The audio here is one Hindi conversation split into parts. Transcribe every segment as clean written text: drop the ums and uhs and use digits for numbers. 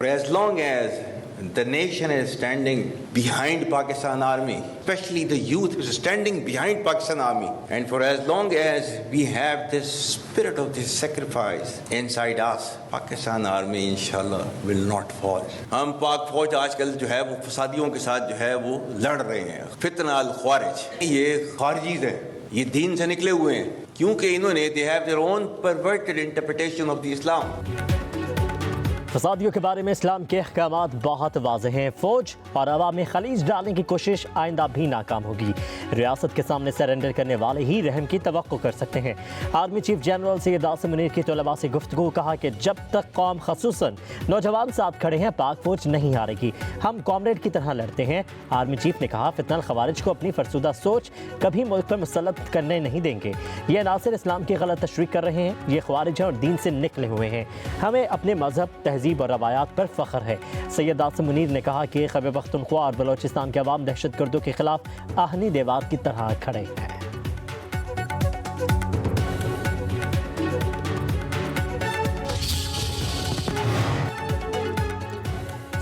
as long as the nation is standing behind Pakistan Army, especially the youth is standing behind Pakistan Army, and for as long as we have this spirit of this sacrifice inside us, Pakistan Army inshallah will not fall. हम पाक फौज आजकल जो है वो फसादियों के साथ जो है वो लड़ रहे हैं। फितना अल ख्वारिज, ये खारिजीज हैं, ये दीन से निकले हुए हैं, क्योंकि इन्होंने they have their own perverted interpretation of the Islam. फसादियों के बारे में इस्लाम के अहकामात बहुत वाज़ेह हैं। फ़ौज और अवाम में खलीज डालने की कोशिश आइंदा भी नाकाम होगी। रियासत के सामने सरेंडर करने वाले ही रहम की तवक्को कर सकते हैं। Army chief general Syed Asim Munir की तलबा से गुफ्तगू, कहा कि जब तक कौम खसूसन नौजवान साथ खड़े हैं पाक फ़ौज नहीं हारेगी, हम कॉमरेड की तरह लड़ते हैं। आर्मी चीफ ने कहा फितनल खवारिज को अपनी फरसुदा सोच कभी मुल्क पर मुसल्लत करने नहीं देंगे। ये नासिर इस्लाम की गलत तशरीह कर रहे हैं, ये खवारिज हैं और दीन से निकले हुए हैं। हमें अपने मजहब, तहजीब और रवायात पर फ़ख्र है। सैयद आसिम मुनीर ने कहा कि खैबर पख्तूनख्वा और बलोचिस्तान के अवाम दहशतगर्दों के खिलाफ आहनी दीवार की तरह खड़े हैं।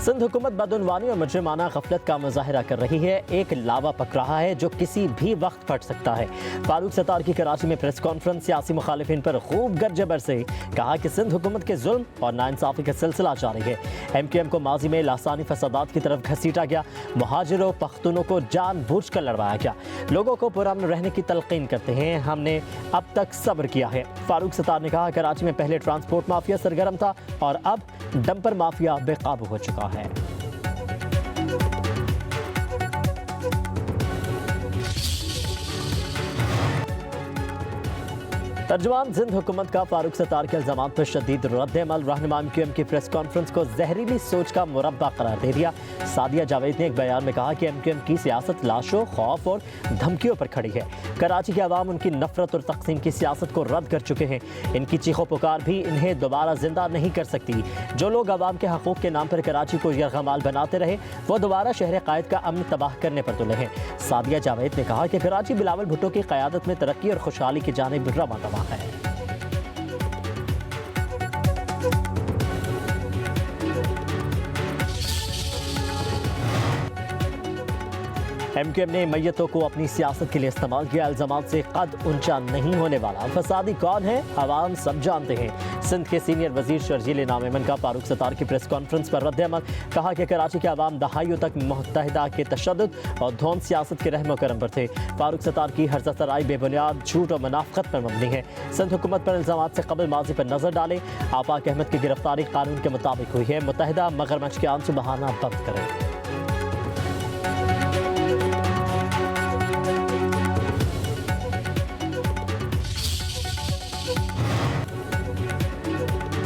सिंध हुकूमत बदउनवानी और मुजरिमाना गफलत का मुजाहरा कर रही है। एक लावा पक रहा है जो किसी भी वक्त फट सकता है। फारूक सत्तार की कराची में प्रेस कॉन्फ्रेंस सियासी मुखालिफिन पर खूब गर्जबर से कहा कि सिंध हुकूमत के जुल्म और नाइंसाफ़ी का सिलसिला जारी है। MQM को माजी में लासानी फसादात की तरफ घसीटा गया, मुहाजिरों पख्तूनों को जानबूझ कर लड़वाया गया। लोगों को पुरान रहने की तलकीन करते हैं, हमने अब तक सब्र किया है। फारूक सत्तार ने कहा कराची में पहले ट्रांसपोर्ट माफिया सरगर्म था और अब डंपर माफिया बेकाबू हो चुका है। तर्जुमान सिंध हुकूमत का फारूक सत्तार के इल्जामात पर शदीद रद्द-ए-अमल। रहनुमा MQM की प्रेस कॉन्फ्रेंस को जहरीली सोच का मुरब्बा करार दे दिया। सादिया जावेद ने एक बयान में कहा कि MQM की सियासत लाशों, खौफ और धमकियों पर खड़ी है। कराची के अवाम उनकी नफरत और तकसीम की सियासत को रद्द कर चुके हैं। इनकी चीखों पुकार भी इन्हें दोबारा जिंदा नहीं कर सकती। जो लोग अवाम के हकूक़ के नाम पर कराची को यरगमाल बनाते रहे, वो दोबारा शहर कायद का अमन तबाह करने पर तुले हैं। सादिया जावेद ने कहा कि कराची बिलावल भुट्टो की क़यादत में तरक्की और खुशहाली की जानिब रवाना है। MQM ने मैयतों को अपनी सियासत के लिए इस्तेमाल किया। इल्जामात से कद ऊंचा नहीं होने वाला फसादी कौन है अवाम सब जानते हैं। सिंध के सीनियर वजीर शर्जील नामेमन का फारूक सत्तार की प्रेस कॉन्फ्रेंस पर रद्द-ए-अमल, कहा कि कराची के अवाम दहाइयों तक मुत्तहिदा के तशद्दुद और धौंस सियासत के रहमो करम पर थे। फारूक सत्तार की हर्ज़तराई बेबुनियाद, झूठ और मुनाफ़क़त पर मबनी है। सिंध हुकूमत पर इल्जामात से कबल माजी पर नजर डालें। आफाक अहमद की गिरफ्तारी कानून के मुताबिक हुई है। मुत्तहिदा मगरमच्छ के आंसू बहाना बंद करें।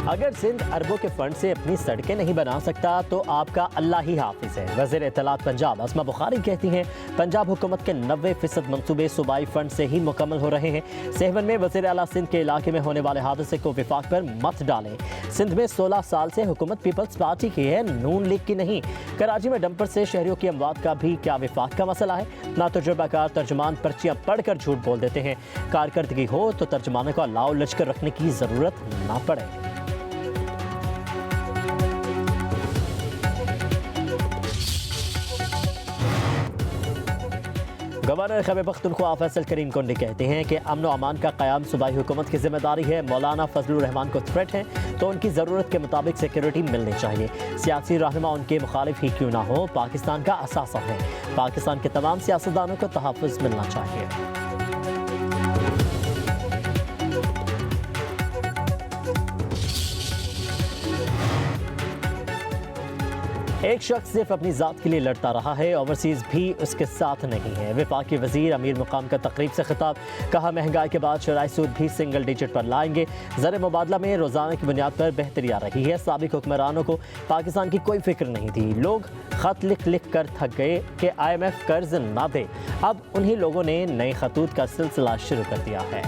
अगर सिंध अरबों के फंड से अपनी सड़कें नहीं बना सकता तो आपका अल्लाह ही हाफिज है। वज़ीर इत्तलात पंजाब अस्मा बुखारी कहती हैं पंजाब हुकूमत के 90% मंसूबे सूबाई फंड से ही मुकम्मल हो रहे हैं। सेहवन में वज़ीर आला सिंध के इलाके में होने वाले हादसे को विफाक पर मत डालें। सिंध में 16 साल से हुकूमत पीपल्स पार्टी की है, नून लीग की नहीं। कराची में डंपर से शहरियों की अमवात का भी क्या विफाक का मसला है? ना तजुर्बाकार तर्जुमान पर्चियाँ पढ़कर झूठ बोल देते हैं। कारकर्दगी हो तो तर्जुमानों का लाव लश्कर रखने की ज़रूरत ना पड़े। गवर्नर खैबर पख्तूनख्वा फैसल करीम कुंडी कहते हैं कि अमन व अमान का क़याम सूबाई हुकूमत की जिम्मेदारी है। मौलाना फजलुर रहमान को थ्रेट है तो उनकी ज़रूरत के मुताबिक सिक्योरिटी मिलनी चाहिए। सियासी रहनुमा उनके मुखालिफ ही क्यों ना हो, पाकिस्तान का असासा है। पाकिस्तान के तमाम सियासतदानों को तहफ़्फ़ुज़ मिलना चाहिए। एक शख्स सिर्फ अपनी ज़ात के लिए लड़ता रहा है, ओवरसीज़ भी उसके साथ नहीं है। वफाकी वज़ीर अमीर मुकाम का तकरीब से खिताब, कहा महंगाई के बाद शराई सूद भी सिंगल डिजिट पर लाएंगे। ज़र मुबादला में रोज़ाना की बुनियाद पर बेहतरी आ रही है। साबिक हुक्मरानों को पाकिस्तान की कोई फिक्र नहीं थी। लोग ख़त लिख लिख कर थक गए कि IMF कर्ज ना दे। अब उन्हीं लोगों ने नए खतूत का सिलसिला शुरू कर दिया है।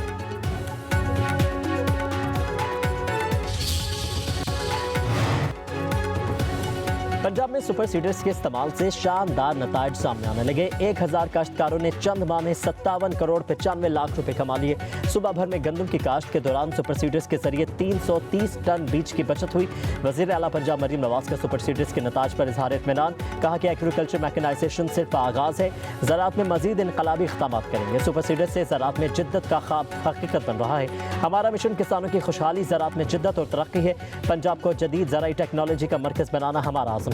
पंजाब में सुपर सीडर्स के इस्तेमाल से शानदार नताइज सामने आने लगे। 1000 काश्तकारों ने चंद माह में 57 करोड़ 95 लाख रुपए कमा लिए। सुबह भर में गंदम की काश्त के दौरान सुपर सीडर्स के जरिए 330 टन बीज की बचत हुई। वजीर आला पंजाब मरीम नवाज का सुपर सीडर्स के नताज पर इजहार इत्मीनान। कहा कि एग्रीकल्चर मैकेनाइजेशन सिर्फ आगाज है, ज़राअत में मजीद इनकलाबी इक़दामात करेंगे। सुपर सीडर्स से ज़राअत में जिद्दत का ख्वाब हकीकत बन रहा है। हमारा मिशन किसानों की खुशहाली, ज़राअत में जिद्दत और तरक्की है। पंजाब को जदीद ज़राई टेक्नोलॉजी का मरकज़ बनाना हमारा आज़म है।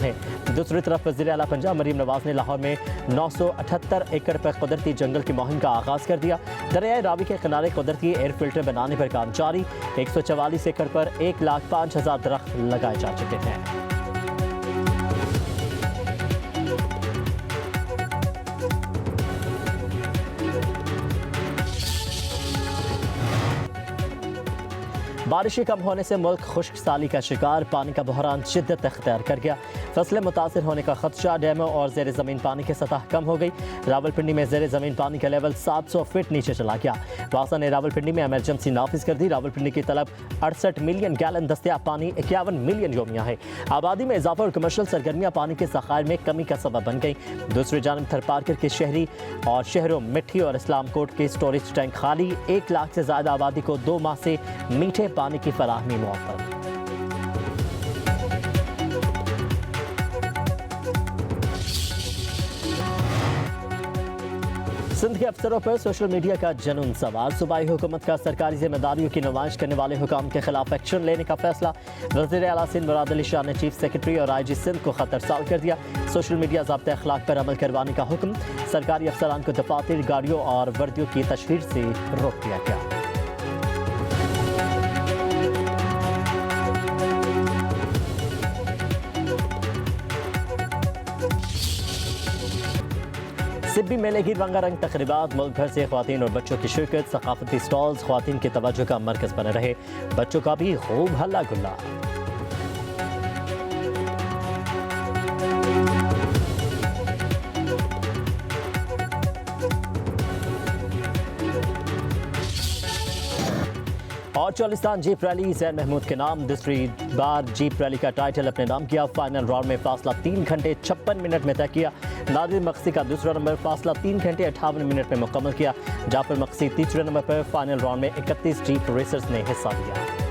दूसरी तरफ वज़ीर आला पंजाब मरीम नवाज ने लाहौर में 978 एकड़ पर कुदरती जंगल की मुहिम का आगाज़ कर दिया। दरियाए रावी के किनारे कुदरती एयर फिल्टर बनाने पर काम जारी। 144 एकड़ पर 1,05,000 दरख्त लगाए जा चुके हैं। बारिशें कम होने से मुल्क खुश्क साली का शिकार। पानी का बहरान शिद्दत अख्तियार कर गया। फसलें मुतासिर होने का खदशा। डैमों और ज़ेर ज़मीन पानी की सतह कम हो गई। रावलपिंडी में ज़ेर ज़मीन पानी का लेवल 700 फीट नीचे चला गया। वासा ने रावलपिंडी में एमरजेंसी नाफिज कर दी। रावलपिंडी की तलब 68 मिलियन गैलन दस्तियाब पानी 51 मिलियन योमिया है। आबादी में इजाफा और कमर्शल सरगर्मियाँ पानी के ज़खायर में कमी का सबब बन गई। दूसरी जानब थरपारकर के शहरी और शहरों मिट्टी और इस्लाम कोट के स्टोरेज टैंक खाली। 1 लाख से ज़्यादा आबादी को 2 माह से मीठे पानी की फराहमी मुअत्तल। सिंध के अफसरों पर सोशल मीडिया का जनून सवार। सूबाई हुकूमत का सरकारी जिम्मेदारियों की नुमाइश करने वाले हुकाम के खिलाफ एक्शन लेने का फैसला। वज़ीर आला सिंध मुराद अली शाह ने चीफ सेक्रेटरी और IG सिंध को खत अरसाल कर दिया। सोशल मीडिया ज़ाब्ते अखलाक पर अमल करवाने का हुक्म। सरकारी अफसरान को दफातर, गाड़ियों और वर्दियों की तशहीर से रोक दिया गया। सिब्बी मेले की रंगारंग तकरीबात। मुल्क भर से ख्वातीन और बच्चों की शिरकत। सकाफती स्टॉल्स ख्वातीन की तवज्जो का मरकज बने रहे। बच्चों का भी खूब हल्ला गुल्ला। और चौलिस्तान जीप रैली जैन महमूद के नाम। दूसरी बार जीप रैली का टाइटल अपने नाम किया। फाइनल राउंड में फासला 3 घंटे 56 मिनट में तय किया। नादिर मक्सी का दूसरा नंबर फासला 3 घंटे 58 मिनट में मुकम्मल किया। जाफर मक्सी तीसरे नंबर पर। फाइनल राउंड में 31 जीप रेसर्स ने हिस्सा लिया।